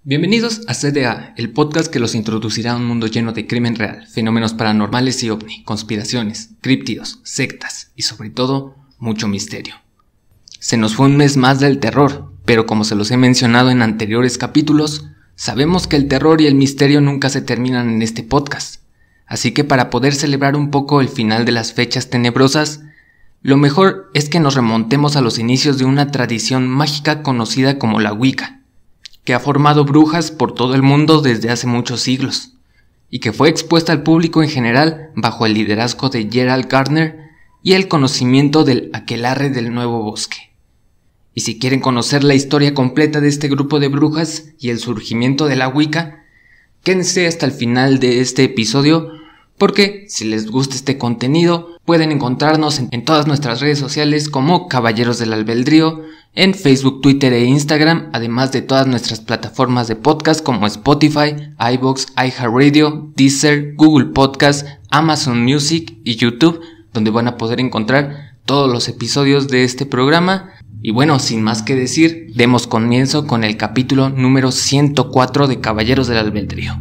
Bienvenidos a CDA, el podcast que los introducirá a un mundo lleno de crimen real, fenómenos paranormales y ovni, conspiraciones, críptidos, sectas y sobre todo, mucho misterio. Se nos fue un mes más del terror, pero como se los he mencionado en anteriores capítulos, sabemos que el terror y el misterio nunca se terminan en este podcast. Así que para poder celebrar un poco el final de las fechas tenebrosas, lo mejor es que nos remontemos a los inicios de una tradición mágica conocida como la Wicca, que ha formado brujas por todo el mundo desde hace muchos siglos, y que fue expuesta al público en general bajo el liderazgo de Gerald Gardner y el conocimiento del aquelarre del Nuevo Bosque. Y si quieren conocer la historia completa de este grupo de brujas y el surgimiento de la Wicca, quédense hasta el final de este episodio, porque si les gusta este contenido, pueden encontrarnos en todas nuestras redes sociales como Caballeros del Albedrío, en Facebook, Twitter e Instagram, además de todas nuestras plataformas de podcast como Spotify, iVoox, iHeartRadio, Deezer, Google Podcast, Amazon Music y YouTube, donde van a poder encontrar todos los episodios de este programa. Y bueno, sin más que decir, demos comienzo con el capítulo número 104 de Caballeros del Albedrío.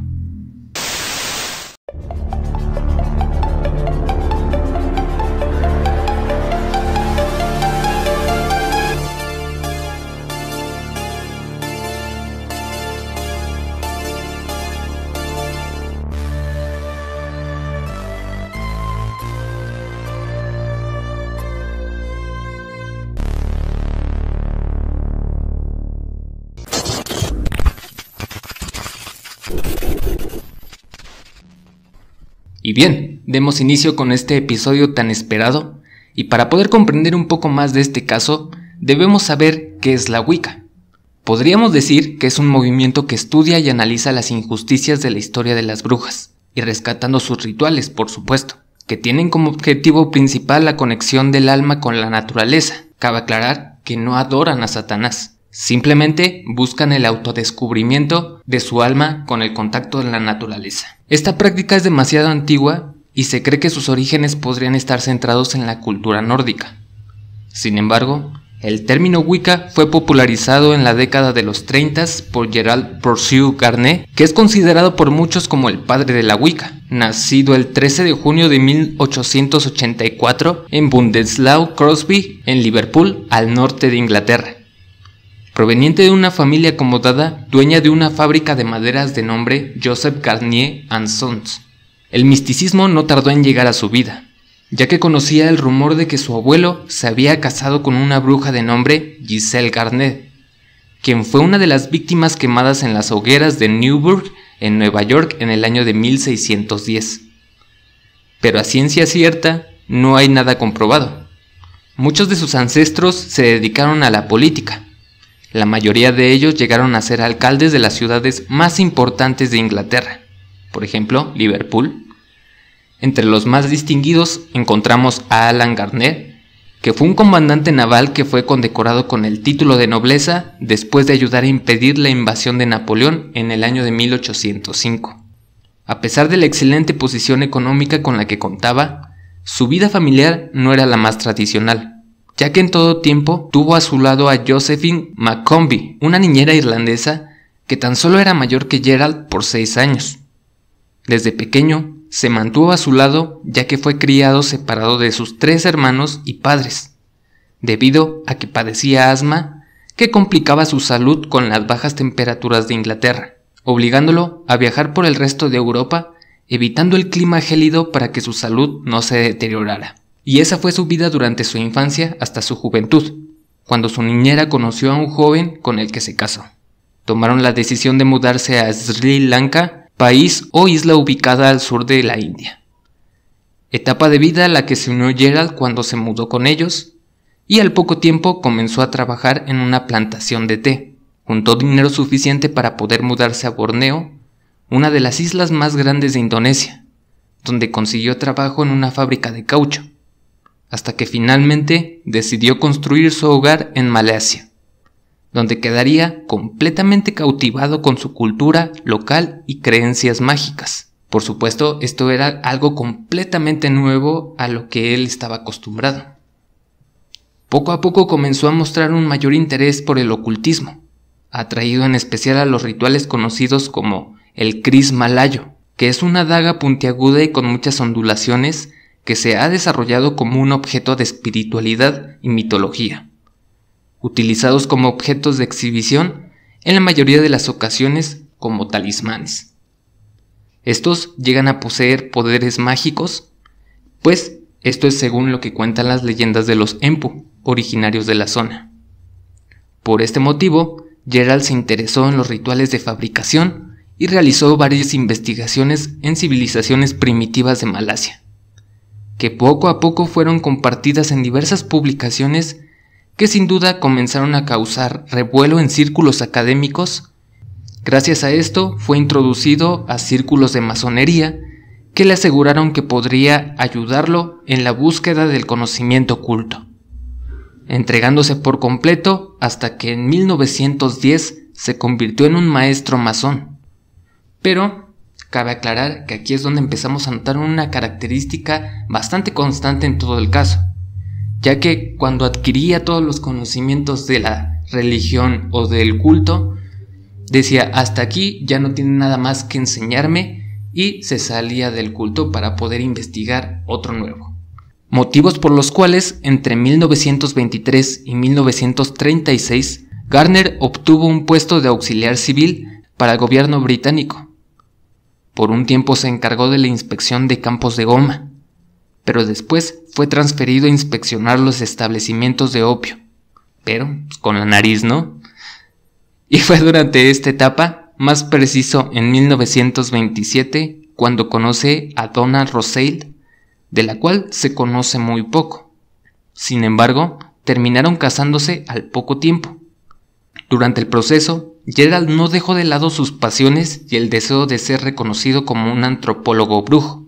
Y bien, demos inicio con este episodio tan esperado, y para poder comprender un poco más de este caso, debemos saber qué es la Wicca. Podríamos decir que es un movimiento que estudia y analiza las injusticias de la historia de las brujas, y rescatando sus rituales, por supuesto, que tienen como objetivo principal la conexión del alma con la naturaleza. Cabe aclarar que no adoran a Satanás. Simplemente buscan el autodescubrimiento de su alma con el contacto de la naturaleza. Esta práctica es demasiado antigua y se cree que sus orígenes podrían estar centrados en la cultura nórdica. Sin embargo, el término Wicca fue popularizado en la década de los 30 por Gerald Purcell Gardner, que es considerado por muchos como el padre de la Wicca, nacido el 13 de junio de 1884 en Bundeslau Crosby, en Liverpool, al norte de Inglaterra. Proveniente de una familia acomodada, dueña de una fábrica de maderas de nombre Joseph Garnier & Sons. El misticismo no tardó en llegar a su vida, ya que conocía el rumor de que su abuelo se había casado con una bruja de nombre Giselle Garnet, quien fue una de las víctimas quemadas en las hogueras de Newburgh, en Nueva York, en el año de 1610. Pero a ciencia cierta, no hay nada comprobado. Muchos de sus ancestros se dedicaron a la política. La mayoría de ellos llegaron a ser alcaldes de las ciudades más importantes de Inglaterra, por ejemplo, Liverpool. Entre los más distinguidos encontramos a Alan Garner, que fue un comandante naval que fue condecorado con el título de nobleza después de ayudar a impedir la invasión de Napoleón en el año de 1805. A pesar de la excelente posición económica con la que contaba, su vida familiar no era la más tradicional, ya que en todo tiempo tuvo a su lado a Josephine Maccombie, una niñera irlandesa que tan solo era mayor que Gerald por 6 años. Desde pequeño se mantuvo a su lado ya que fue criado separado de sus 3 hermanos y padres, debido a que padecía asma que complicaba su salud con las bajas temperaturas de Inglaterra, obligándolo a viajar por el resto de Europa, evitando el clima gélido para que su salud no se deteriorara. Y esa fue su vida durante su infancia hasta su juventud, cuando su niñera conoció a un joven con el que se casó. Tomaron la decisión de mudarse a Sri Lanka, país o isla ubicada al sur de la India. Etapa de vida a la que se unió Gerald cuando se mudó con ellos, y al poco tiempo comenzó a trabajar en una plantación de té. Juntó dinero suficiente para poder mudarse a Borneo, una de las islas más grandes de Indonesia, donde consiguió trabajo en una fábrica de caucho, hasta que finalmente decidió construir su hogar en Malasia, donde quedaría completamente cautivado con su cultura local y creencias mágicas. Por supuesto, esto era algo completamente nuevo a lo que él estaba acostumbrado. Poco a poco comenzó a mostrar un mayor interés por el ocultismo, atraído en especial a los rituales conocidos como el Kris Malayo, que es una daga puntiaguda y con muchas ondulaciones que se ha desarrollado como un objeto de espiritualidad y mitología, utilizados como objetos de exhibición en la mayoría de las ocasiones como talismanes. Estos llegan a poseer poderes mágicos, pues esto es según lo que cuentan las leyendas de los Empu, originarios de la zona. Por este motivo, Gerald se interesó en los rituales de fabricación y realizó varias investigaciones en civilizaciones primitivas de Malasia, que poco a poco fueron compartidas en diversas publicaciones que sin duda comenzaron a causar revuelo en círculos académicos. Gracias a esto fue introducido a círculos de masonería que le aseguraron que podría ayudarlo en la búsqueda del conocimiento oculto, entregándose por completo hasta que en 1910 se convirtió en un maestro masón. Pero cabe aclarar que aquí es donde empezamos a notar una característica bastante constante en todo el caso, ya que cuando adquiría todos los conocimientos de la religión o del culto, decía hasta aquí, ya no tiene nada más que enseñarme, y se salía del culto para poder investigar otro nuevo. Motivos por los cuales entre 1923 y 1936 Garner obtuvo un puesto de auxiliar civil para el gobierno británico. Por un tiempo se encargó de la inspección de campos de goma, pero después fue transferido a inspeccionar los establecimientos de opio, pero con la nariz, ¿no? Y fue durante esta etapa, más preciso en 1927, cuando conoce a Donna Rossale, de la cual se conoce muy poco. Sin embargo, terminaron casándose al poco tiempo. Durante el proceso, Gerald no dejó de lado sus pasiones y el deseo de ser reconocido como un antropólogo brujo.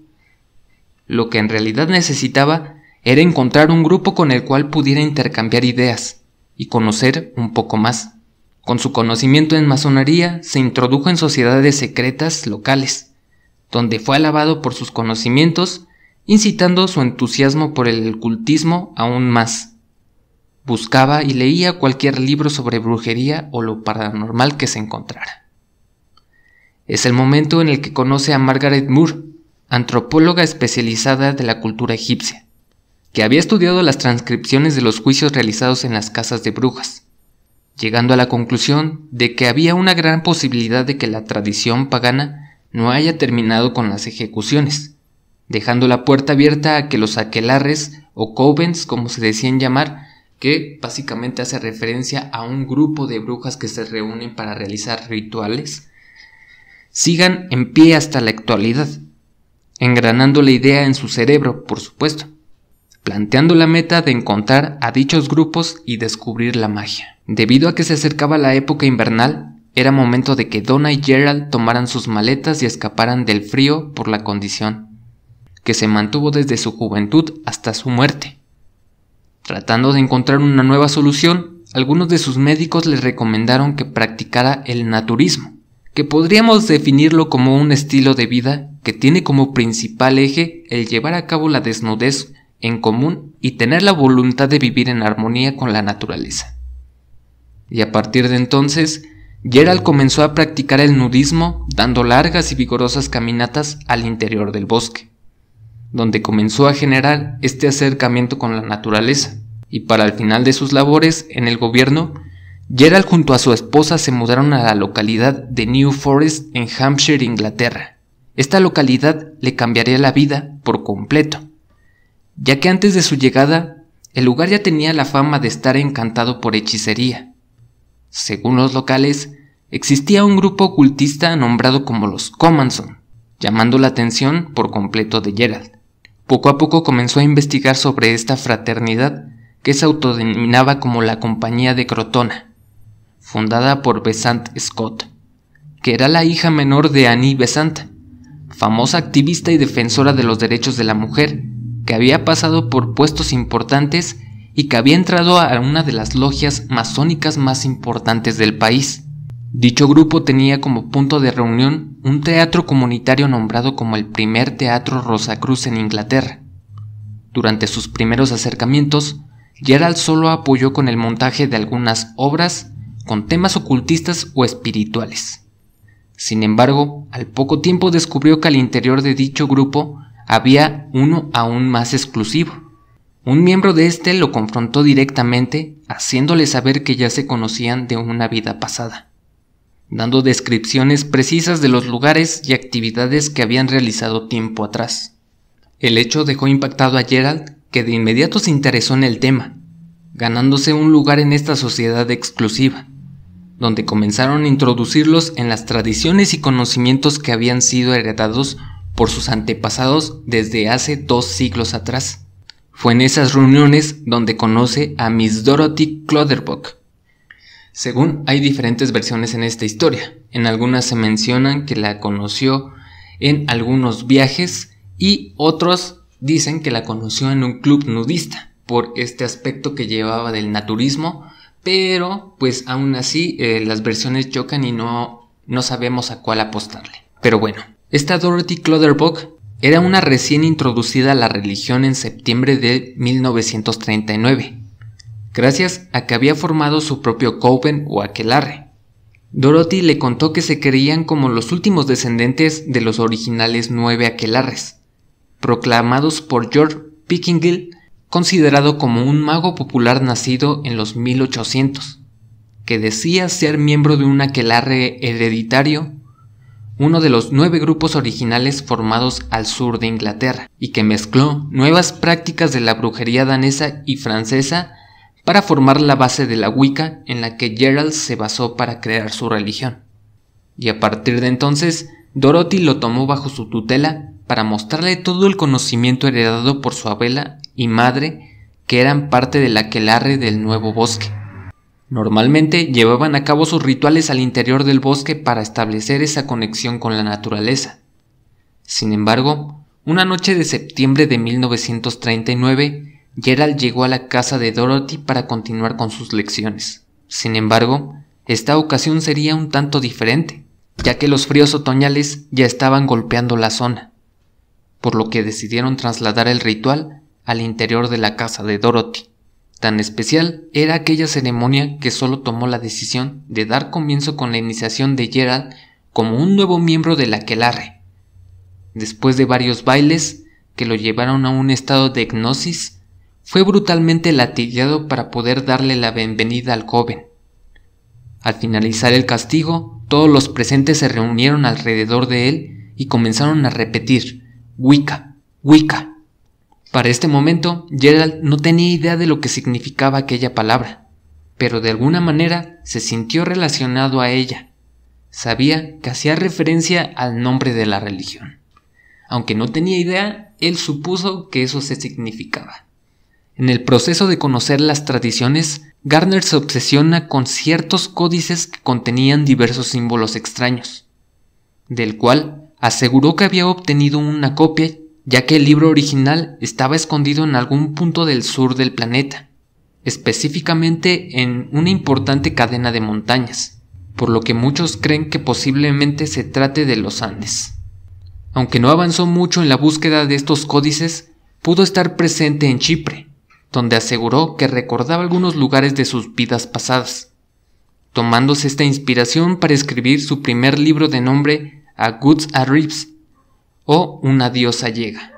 Lo que en realidad necesitaba era encontrar un grupo con el cual pudiera intercambiar ideas y conocer un poco más. Con su conocimiento en masonería se introdujo en sociedades secretas locales, donde fue alabado por sus conocimientos, incitando su entusiasmo por el ocultismo aún más. Buscaba y leía cualquier libro sobre brujería o lo paranormal que se encontrara. Es el momento en el que conoce a Margaret Moore, antropóloga especializada de la cultura egipcia, que había estudiado las transcripciones de los juicios realizados en las casas de brujas, llegando a la conclusión de que había una gran posibilidad de que la tradición pagana no haya terminado con las ejecuciones, dejando la puerta abierta a que los aquelarres o covens, como se decían llamar, que básicamente hace referencia a un grupo de brujas que se reúnen para realizar rituales, sigan en pie hasta la actualidad, engranando la idea en su cerebro, por supuesto, planteando la meta de encontrar a dichos grupos y descubrir la magia. Debido a que se acercaba la época invernal, era momento de que Donna y Gerald tomaran sus maletas y escaparan del frío por la condición, que se mantuvo desde su juventud hasta su muerte. Tratando de encontrar una nueva solución, algunos de sus médicos le recomendaron que practicara el naturismo, que podríamos definirlo como un estilo de vida que tiene como principal eje el llevar a cabo la desnudez en común y tener la voluntad de vivir en armonía con la naturaleza. Y a partir de entonces, Gerald comenzó a practicar el nudismo dando largas y vigorosas caminatas al interior del bosque, donde comenzó a generar este acercamiento con la naturaleza, y para el final de sus labores en el gobierno, Gerald junto a su esposa se mudaron a la localidad de New Forest en Hampshire, Inglaterra. Esta localidad le cambiaría la vida por completo, ya que antes de su llegada, el lugar ya tenía la fama de estar encantado por hechicería. Según los locales, existía un grupo ocultista nombrado como los Comanson, llamando la atención por completo de Gerald. Poco a poco comenzó a investigar sobre esta fraternidad que se autodenominaba como la Compañía de Crotona, fundada por Besant Scott, que era la hija menor de Annie Besant, famosa activista y defensora de los derechos de la mujer, que había pasado por puestos importantes y que había entrado a una de las logias masónicas más importantes del país. Dicho grupo tenía como punto de reunión un teatro comunitario nombrado como el primer Teatro Rosacruz en Inglaterra. Durante sus primeros acercamientos, Gerald solo apoyó con el montaje de algunas obras con temas ocultistas o espirituales. Sin embargo, al poco tiempo descubrió que al interior de dicho grupo había uno aún más exclusivo. Un miembro de este lo confrontó directamente, haciéndole saber que ya se conocían de una vida pasada, dando descripciones precisas de los lugares y actividades que habían realizado tiempo atrás. El hecho dejó impactado a Gerald, que de inmediato se interesó en el tema, ganándose un lugar en esta sociedad exclusiva, donde comenzaron a introducirlos en las tradiciones y conocimientos que habían sido heredados por sus antepasados desde hace 2 siglos atrás. Fue en esas reuniones donde conoce a Miss Dorothy Clutterbuck. Según hay diferentes versiones en esta historia, en algunas se mencionan que la conoció en algunos viajes y otros dicen que la conoció en un club nudista por este aspecto que llevaba del naturismo, pero pues aún así las versiones chocan y no sabemos a cuál apostarle. Pero bueno, esta Dorothy Clutterbuck era una recién introducida a la religión en septiembre de 1939, gracias a que había formado su propio coven o aquelarre. Dorothy le contó que se creían como los últimos descendientes de los originales 9 aquelarres, proclamados por George Pickingill, considerado como un mago popular nacido en los 1800, que decía ser miembro de un aquelarre hereditario, uno de los 9 grupos originales formados al sur de Inglaterra, y que mezcló nuevas prácticas de la brujería danesa y francesa para formar la base de la Wicca en la que Gerald se basó para crear su religión. Y a partir de entonces, Dorothy lo tomó bajo su tutela para mostrarle todo el conocimiento heredado por su abuela y madre, que eran parte del aquelarre del Nuevo Bosque. Normalmente llevaban a cabo sus rituales al interior del bosque para establecer esa conexión con la naturaleza. Sin embargo, una noche de septiembre de 1939, Gerald llegó a la casa de Dorothy para continuar con sus lecciones. Sin embargo, esta ocasión sería un tanto diferente, ya que los fríos otoñales ya estaban golpeando la zona, por lo que decidieron trasladar el ritual al interior de la casa de Dorothy. Tan especial era aquella ceremonia que solo tomó la decisión de dar comienzo con la iniciación de Gerald como un nuevo miembro del aquelarre. Después de varios bailes que lo llevaron a un estado de hipnosis, fue brutalmente latigado para poder darle la bienvenida al joven. Al finalizar el castigo, todos los presentes se reunieron alrededor de él y comenzaron a repetir «Wicca, Wicca». Para este momento, Gerald no tenía idea de lo que significaba aquella palabra, pero de alguna manera se sintió relacionado a ella. Sabía que hacía referencia al nombre de la religión. Aunque no tenía idea, él supuso que eso se significaba. En el proceso de conocer las tradiciones, Gardner se obsesiona con ciertos códices que contenían diversos símbolos extraños, del cual aseguró que había obtenido una copia, ya que el libro original estaba escondido en algún punto del sur del planeta, específicamente en una importante cadena de montañas, por lo que muchos creen que posiblemente se trate de los Andes. Aunque no avanzó mucho en la búsqueda de estos códices, pudo estar presente en Chipre, donde aseguró que recordaba algunos lugares de sus vidas pasadas, tomándose esta inspiración para escribir su primer libro de nombre A Gods Arrives, o Una diosa llega,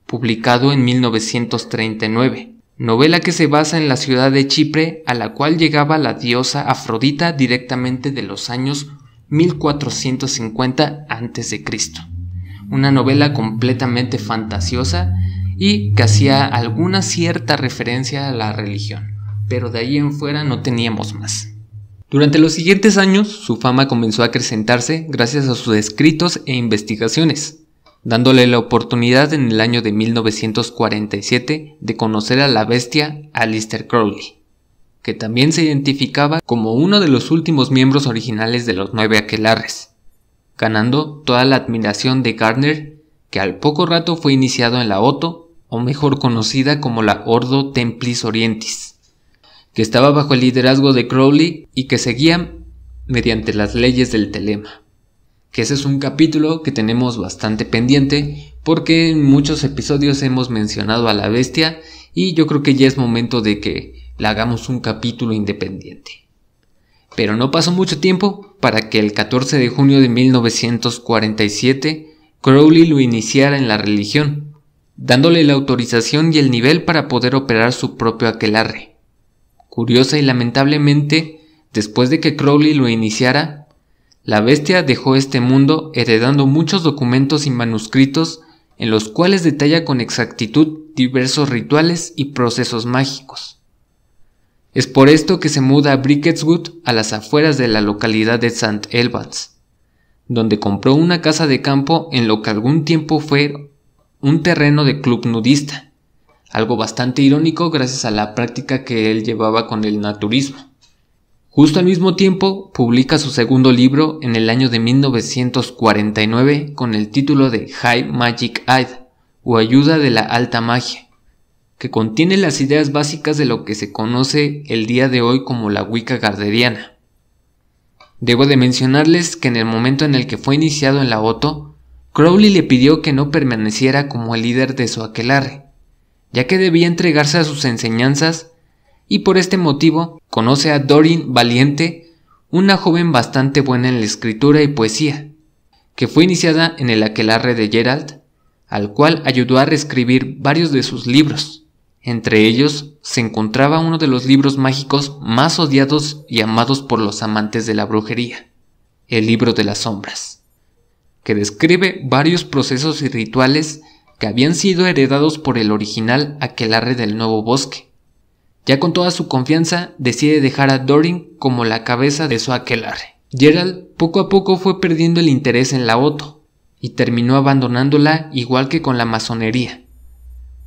publicado en 1939, novela que se basa en la ciudad de Chipre a la cual llegaba la diosa Afrodita directamente de los años 1450 a.C. Una novela completamente fantasiosa y que hacía alguna cierta referencia a la religión, pero de ahí en fuera no teníamos más. Durante los siguientes años, su fama comenzó a acrecentarse gracias a sus escritos e investigaciones, dándole la oportunidad en el año de 1947 de conocer a la bestia Aleister Crowley, que también se identificaba como uno de los últimos miembros originales de los 9 aquelarres, ganando toda la admiración de Gardner, que al poco rato fue iniciado en la Otto, o mejor conocida como la Ordo Templis Orientis, que estaba bajo el liderazgo de Crowley y que seguía mediante las leyes del telema. Que ese es un capítulo que tenemos bastante pendiente porque en muchos episodios hemos mencionado a la bestia y yo creo que ya es momento de que le hagamos un capítulo independiente. Pero no pasó mucho tiempo para que el 14 de junio de 1947 Crowley lo iniciara en la religión, dándole la autorización y el nivel para poder operar su propio aquelarre. Curiosa y lamentablemente, después de que Crowley lo iniciara, la bestia dejó este mundo heredando muchos documentos y manuscritos en los cuales detalla con exactitud diversos rituales y procesos mágicos. Es por esto que se muda a Bricketswood, a las afueras de la localidad de St. Albans, donde compró una casa de campo en lo que algún tiempo fue un terreno de club nudista, algo bastante irónico gracias a la práctica que él llevaba con el naturismo. Justo al mismo tiempo publica su segundo libro en el año de 1949 con el título de High Magic Aid, o Ayuda de la Alta Magia, que contiene las ideas básicas de lo que se conoce el día de hoy como la Wicca gardneriana. Debo de mencionarles que en el momento en el que fue iniciado en la Otto, Crowley le pidió que no permaneciera como el líder de su aquelarre, ya que debía entregarse a sus enseñanzas, y por este motivo conoce a Doreen Valiente, una joven bastante buena en la escritura y poesía, que fue iniciada en el aquelarre de Gerald, al cual ayudó a reescribir varios de sus libros. Entre ellos se encontraba uno de los libros mágicos más odiados y amados por los amantes de la brujería, el Libro de las Sombras, que describe varios procesos y rituales que habían sido heredados por el original aquelarre del Nuevo Bosque. Ya con toda su confianza decide dejar a Doreen como la cabeza de su aquelarre. Gerald poco a poco fue perdiendo el interés en la Otto y terminó abandonándola igual que con la masonería.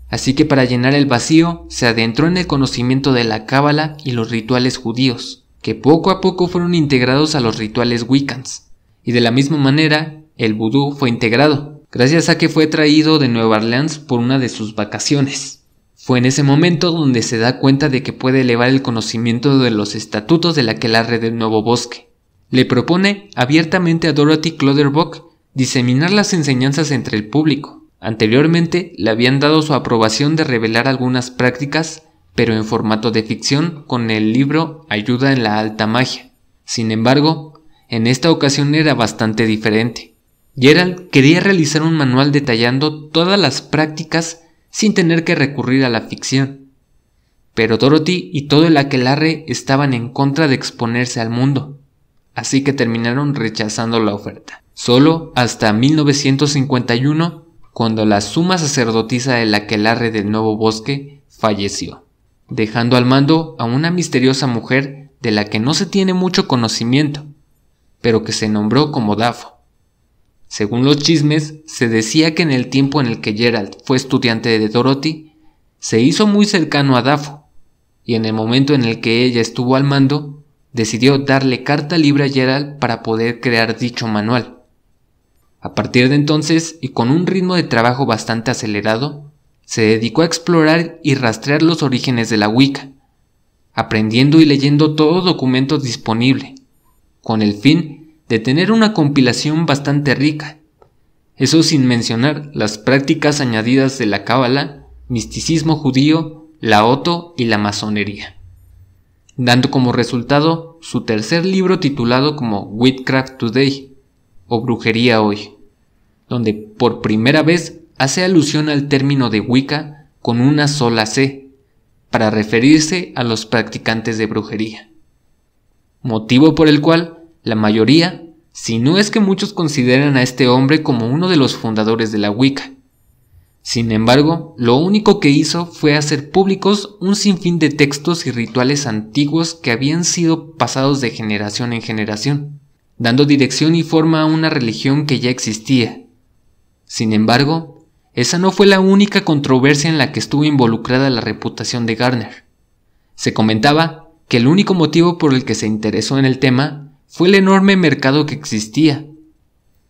Así que para llenar el vacío se adentró en el conocimiento de la cábala y los rituales judíos, que poco a poco fueron integrados a los rituales wiccans, y de la misma manera el vudú fue integrado, gracias a que fue traído de Nueva Orleans por una de sus vacaciones. Fue en ese momento donde se da cuenta de que puede elevar el conocimiento de los estatutos del aquelarre del Nuevo Bosque. Le propone abiertamente a Dorothy Clutterbuck diseminar las enseñanzas entre el público. Anteriormente le habían dado su aprobación de revelar algunas prácticas, pero en formato de ficción con el libro Ayuda en la Alta Magia. Sin embargo, en esta ocasión era bastante diferente. Gerald quería realizar un manual detallando todas las prácticas sin tener que recurrir a la ficción. Pero Dorothy y todo el aquelarre estaban en contra de exponerse al mundo, así que terminaron rechazando la oferta. Solo hasta 1951, cuando la suma sacerdotisa del aquelarre del Nuevo Bosque falleció, dejando al mando a una misteriosa mujer de la que no se tiene mucho conocimiento, pero que se nombró como Dafo. Según los chismes, se decía que en el tiempo en el que Gerald fue estudiante de Dorothy, se hizo muy cercano a Dafo, y en el momento en el que ella estuvo al mando, decidió darle carta libre a Gerald para poder crear dicho manual. A partir de entonces, y con un ritmo de trabajo bastante acelerado, se dedicó a explorar y rastrear los orígenes de la Wicca, aprendiendo y leyendo todo documento disponible, con el fin de tener una compilación bastante rica, eso sin mencionar las prácticas añadidas de la cábala, misticismo judío, la Otto y la masonería, dando como resultado su tercer libro titulado como Witchcraft Today, o Brujería Hoy, donde por primera vez hace alusión al término de Wicca con una sola C, para referirse a los practicantes de brujería, motivo por el cual la mayoría, si no es que muchos, consideran a este hombre como uno de los fundadores de la Wicca. Sin embargo, lo único que hizo fue hacer públicos un sinfín de textos y rituales antiguos que habían sido pasados de generación en generación, dando dirección y forma a una religión que ya existía. Sin embargo, esa no fue la única controversia en la que estuvo involucrada la reputación de Gardner. Se comentaba que el único motivo por el que se interesó en el tema fue el enorme mercado que existía.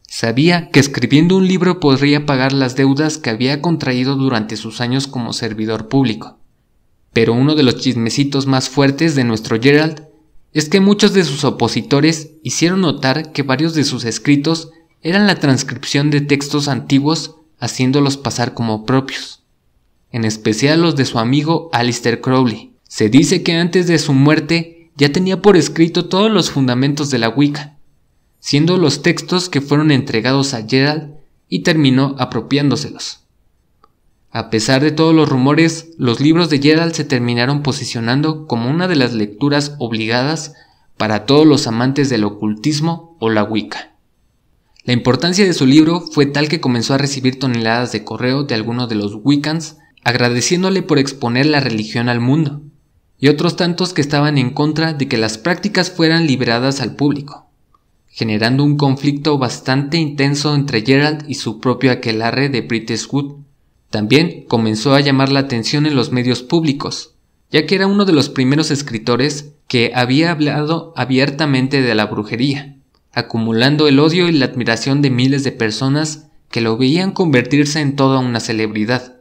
Sabía que escribiendo un libro podría pagar las deudas que había contraído durante sus años como servidor público. Pero uno de los chismecitos más fuertes de nuestro Gerald es que muchos de sus opositores hicieron notar que varios de sus escritos eran la transcripción de textos antiguos haciéndolos pasar como propios, en especial los de su amigo Aleister Crowley. Se dice que antes de su muerte, ya tenía por escrito todos los fundamentos de la Wicca, siendo los textos que fueron entregados a Geralt y terminó apropiándoselos. A pesar de todos los rumores, los libros de Geralt se terminaron posicionando como una de las lecturas obligadas para todos los amantes del ocultismo o la Wicca. La importancia de su libro fue tal que comenzó a recibir toneladas de correo de algunos de los Wiccans agradeciéndole por exponer la religión al mundo, y otros tantos que estaban en contra de que las prácticas fueran liberadas al público, generando un conflicto bastante intenso entre Geralt y su propio aquelarre de Bridges Wood. También comenzó a llamar la atención en los medios públicos, ya que era uno de los primeros escritores que había hablado abiertamente de la brujería, acumulando el odio y la admiración de miles de personas que lo veían convertirse en toda una celebridad,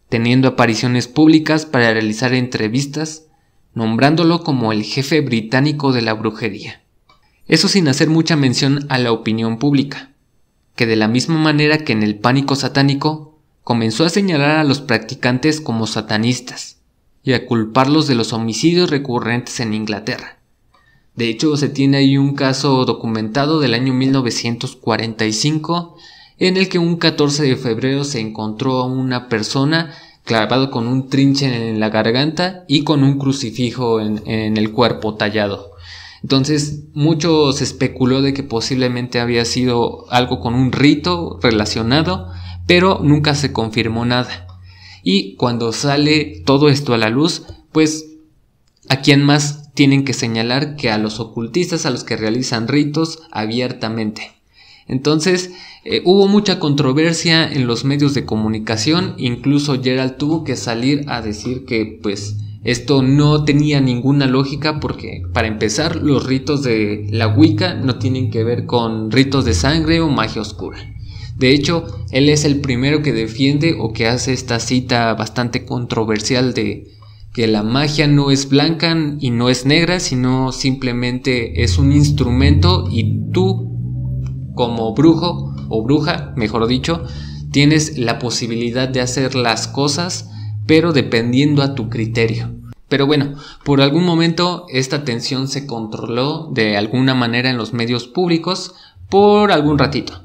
teniendo apariciones públicas para realizar entrevistas, nombrándolo como el jefe británico de la brujería. Eso sin hacer mucha mención a la opinión pública, que de la misma manera que en el pánico satánico, comenzó a señalar a los practicantes como satanistas y a culparlos de los homicidios recurrentes en Inglaterra. De hecho, se tiene ahí un caso documentado del año 1945 en el que un 14 de febrero se encontró a una persona clavado con un trinche en la garganta y con un crucifijo en el cuerpo tallado. Entonces, mucho se especuló de que posiblemente había sido algo con un rito relacionado, pero nunca se confirmó nada. Y cuando sale todo esto a la luz, pues ¿a quién más tienen que señalar que a los ocultistas, a los que realizan ritos abiertamente? Entonces hubo mucha controversia en los medios de comunicación, incluso Geralt tuvo que salir a decir que pues esto no tenía ninguna lógica porque, para empezar, los ritos de la Wicca no tienen que ver con ritos de sangre o magia oscura. De hecho, él es el primero que defiende o que hace esta cita bastante controversial de que la magia no es blanca y no es negra, sino simplemente es un instrumento y tú, como brujo o bruja, mejor dicho, tienes la posibilidad de hacer las cosas, pero dependiendo a tu criterio. Pero bueno, por algún momento esta tensión se controló de alguna manera en los medios públicos por algún ratito.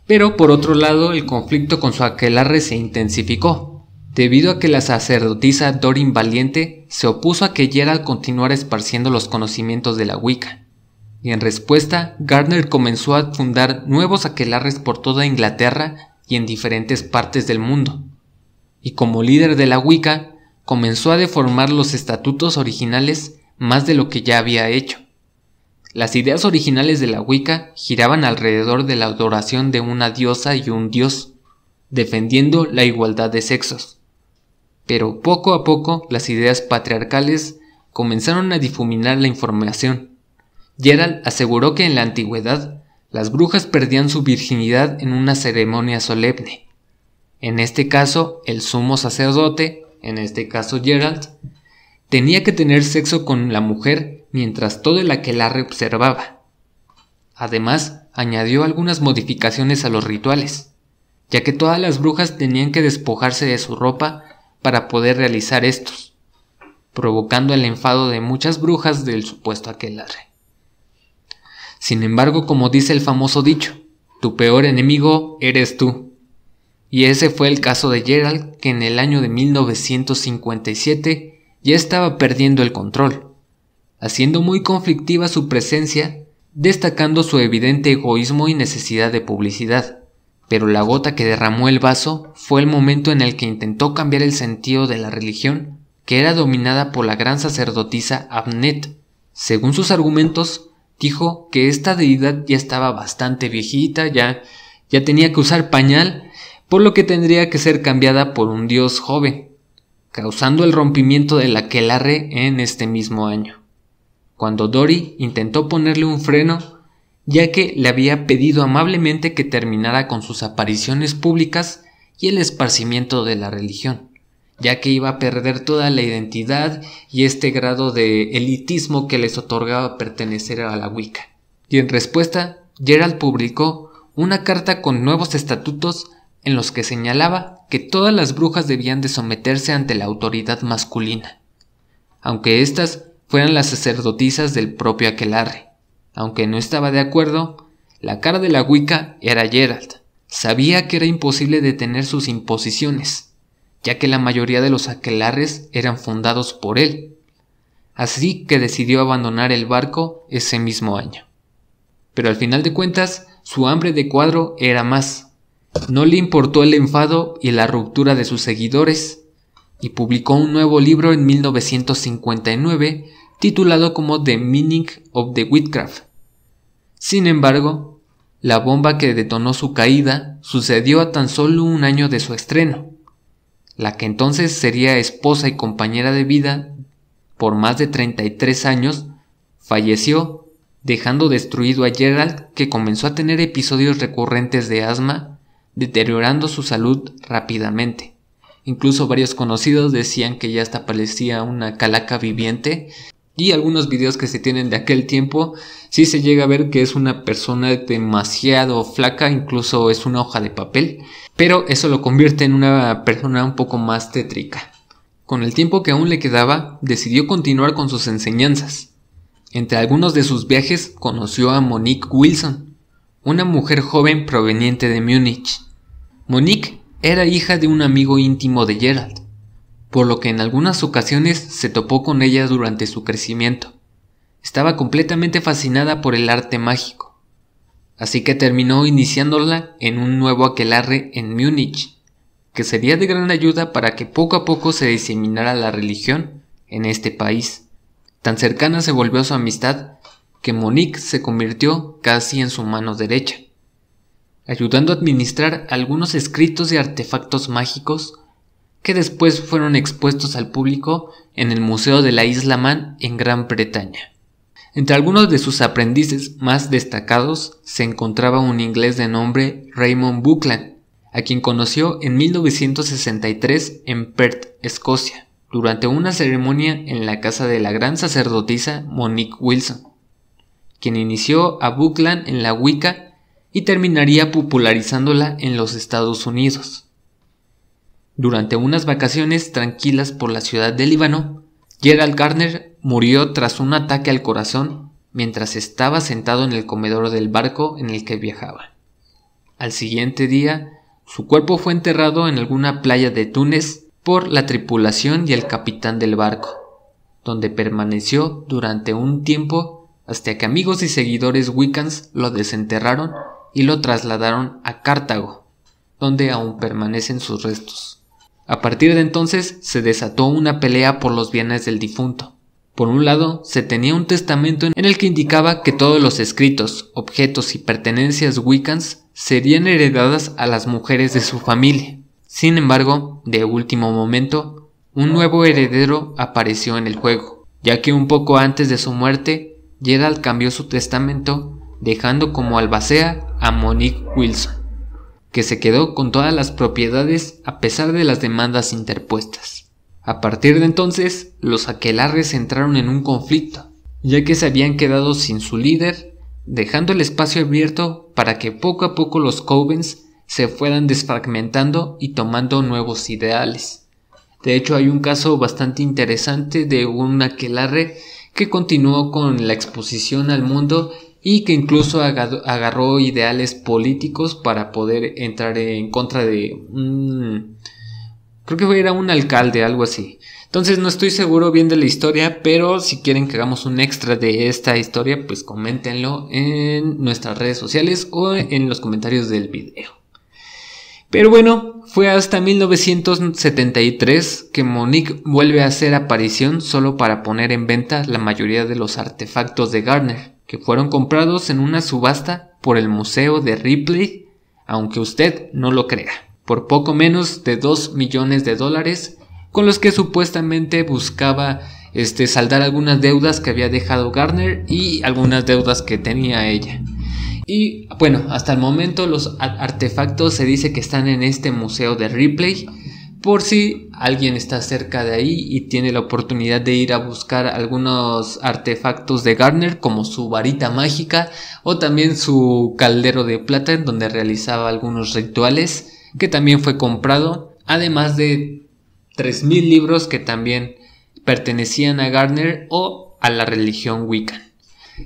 Pero por otro lado, el conflicto con su aquelarre se intensificó, debido a que la sacerdotisa Doreen Valiente se opuso a que Geralt continuara esparciendo los conocimientos de la Wicca, y en respuesta, Gardner comenzó a fundar nuevos aquelarres por toda Inglaterra y en diferentes partes del mundo, y como líder de la Wicca, comenzó a deformar los estatutos originales más de lo que ya había hecho. Las ideas originales de la Wicca giraban alrededor de la adoración de una diosa y un dios, defendiendo la igualdad de sexos. Pero poco a poco las ideas patriarcales comenzaron a difuminar la información. Geralt aseguró que en la antigüedad las brujas perdían su virginidad en una ceremonia solemne. En este caso, el sumo sacerdote, en este caso Geralt, tenía que tener sexo con la mujer mientras todo el aquelarre observaba. Además, añadió algunas modificaciones a los rituales, ya que todas las brujas tenían que despojarse de su ropa para poder realizar estos, provocando el enfado de muchas brujas del supuesto aquelarre. Sin embargo, como dice el famoso dicho, tu peor enemigo eres tú. Y ese fue el caso de Geralt, que en el año de 1957 ya estaba perdiendo el control, haciendo muy conflictiva su presencia, destacando su evidente egoísmo y necesidad de publicidad. Pero la gota que derramó el vaso fue el momento en el que intentó cambiar el sentido de la religión, que era dominada por la gran sacerdotisa Abnet. Según sus argumentos, dijo que esta deidad ya estaba bastante viejita, ya tenía que usar pañal, por lo que tendría que ser cambiada por un dios joven, causando el rompimiento del aquelarre en este mismo año, cuando Dori intentó ponerle un freno, ya que le había pedido amablemente que terminara con sus apariciones públicas y el esparcimiento de la religión, ya que iba a perder toda la identidad y este grado de elitismo que les otorgaba pertenecer a la Wicca. Y en respuesta, Geralt publicó una carta con nuevos estatutos en los que señalaba que todas las brujas debían de someterse ante la autoridad masculina, aunque éstas fueran las sacerdotisas del propio aquelarre. Aunque no estaba de acuerdo, la cara de la Wicca era Geralt. Sabía que era imposible detener sus imposiciones, ya que la mayoría de los aquelarres eran fundados por él. Así que decidió abandonar el barco ese mismo año. Pero al final de cuentas, su hambre de cuadro era más. No le importó el enfado y la ruptura de sus seguidores, y publicó un nuevo libro en 1959 titulado como The Meaning of the Witchcraft. Sin embargo, la bomba que detonó su caída sucedió a tan solo un año de su estreno. La que entonces sería esposa y compañera de vida por más de 33 años, falleció, dejando destruido a Geralt, que comenzó a tener episodios recurrentes de asma, deteriorando su salud rápidamente. Incluso varios conocidos decían que ya hasta parecía una calaca viviente, y algunos videos que se tienen de aquel tiempo sí se llega a ver que es una persona demasiado flaca, incluso es una hoja de papel, pero eso lo convierte en una persona un poco más tétrica. Con el tiempo que aún le quedaba, decidió continuar con sus enseñanzas. Entre algunos de sus viajes conoció a Monique Wilson, una mujer joven proveniente de Múnich. Monique era hija de un amigo íntimo de Geralt, por lo que en algunas ocasiones se topó con ella durante su crecimiento. Estaba completamente fascinada por el arte mágico, así que terminó iniciándola en un nuevo aquelarre en Múnich, que sería de gran ayuda para que poco a poco se diseminara la religión en este país. Tan cercana se volvió su amistad que Monique se convirtió casi en su mano derecha, ayudando a administrar algunos escritos y artefactos mágicos que después fueron expuestos al público en el Museo de la Isla Man en Gran Bretaña. Entre algunos de sus aprendices más destacados se encontraba un inglés de nombre Raymond Buckland, a quien conoció en 1963 en Perth, Escocia, durante una ceremonia en la casa de la gran sacerdotisa Monique Wilson, quien inició a Buckland en la Wicca y terminaría popularizándola en los Estados Unidos. Durante unas vacaciones tranquilas por la ciudad de Líbano, Gerald Gardner murió tras un ataque al corazón mientras estaba sentado en el comedor del barco en el que viajaba. Al siguiente día, su cuerpo fue enterrado en alguna playa de Túnez por la tripulación y el capitán del barco, donde permaneció durante un tiempo hasta que amigos y seguidores wiccans lo desenterraron y lo trasladaron a Cartago, donde aún permanecen sus restos. A partir de entonces se desató una pelea por los bienes del difunto. Por un lado, se tenía un testamento en el que indicaba que todos los escritos, objetos y pertenencias wiccans serían heredadas a las mujeres de su familia. Sin embargo, de último momento, un nuevo heredero apareció en el juego, ya que un poco antes de su muerte, Gerald cambió su testamento, dejando como albacea a Monique Wilson, que se quedó con todas las propiedades a pesar de las demandas interpuestas. A partir de entonces, los aquelarres entraron en un conflicto, ya que se habían quedado sin su líder, dejando el espacio abierto para que poco a poco los covens se fueran desfragmentando y tomando nuevos ideales. De hecho, hay un caso bastante interesante de un aquelarre que continuó con la exposición al mundo y que incluso agarró ideales políticos para poder entrar en contra de creo que era un alcalde, algo así. Entonces no estoy seguro bien de la historia, pero si quieren que hagamos un extra de esta historia, pues coméntenlo en nuestras redes sociales o en los comentarios del video. Pero bueno, fue hasta 1973 que Monique vuelve a hacer aparición solo para poner en venta la mayoría de los artefactos de Gardner, que fueron comprados en una subasta por el Museo de Ripley, aunque usted no lo crea, por poco menos de $2 millones, con los que supuestamente buscaba saldar algunas deudas que había dejado Gardner y algunas deudas que tenía ella. Y bueno, hasta el momento los artefactos se dice que están en este Museo de Ripley, por si alguien está cerca de ahí y tiene la oportunidad de ir a buscar algunos artefactos de Gardner, como su varita mágica o también su caldero de plata en donde realizaba algunos rituales, que también fue comprado, además de 3000 libros que también pertenecían a Gardner o a la religión Wiccan.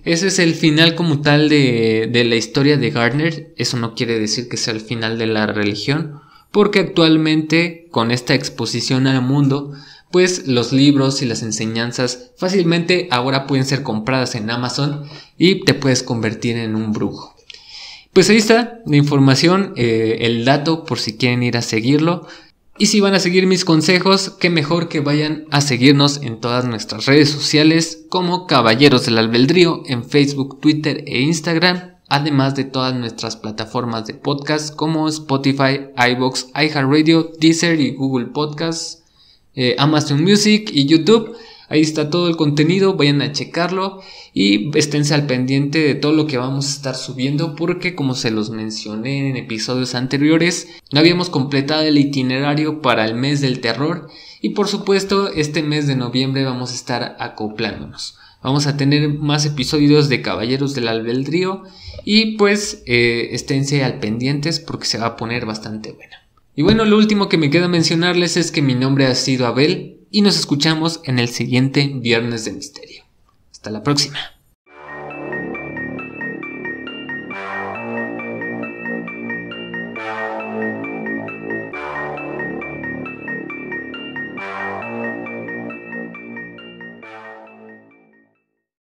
Ese es el final como tal de la historia de Gardner. Eso no quiere decir que sea el final de la religión, porque actualmente con esta exposición al mundo, pues los libros y las enseñanzas fácilmente ahora pueden ser compradas en Amazon y te puedes convertir en un brujo. Pues ahí está la información, el dato por si quieren ir a seguirlo. Y si van a seguir mis consejos, qué mejor que vayan a seguirnos en todas nuestras redes sociales como Caballeros del Albedrío en Facebook, Twitter e Instagram, además de todas nuestras plataformas de podcast como Spotify, iVoox, iHeartRadio, Deezer y Google Podcasts, Amazon Music y YouTube. Ahí está todo el contenido, vayan a checarlo y esténse al pendiente de todo lo que vamos a estar subiendo, porque como se los mencioné en episodios anteriores, no habíamos completado el itinerario para el mes del terror y por supuesto este mes de noviembre vamos a estar acoplándonos. Vamos a tener más episodios de Caballeros del Albedrío y pues esténse al pendientes porque se va a poner bastante buena. Y bueno, lo último que me queda mencionarles es que mi nombre ha sido Abel y nos escuchamos en el siguiente Viernes de Misterio. Hasta la próxima.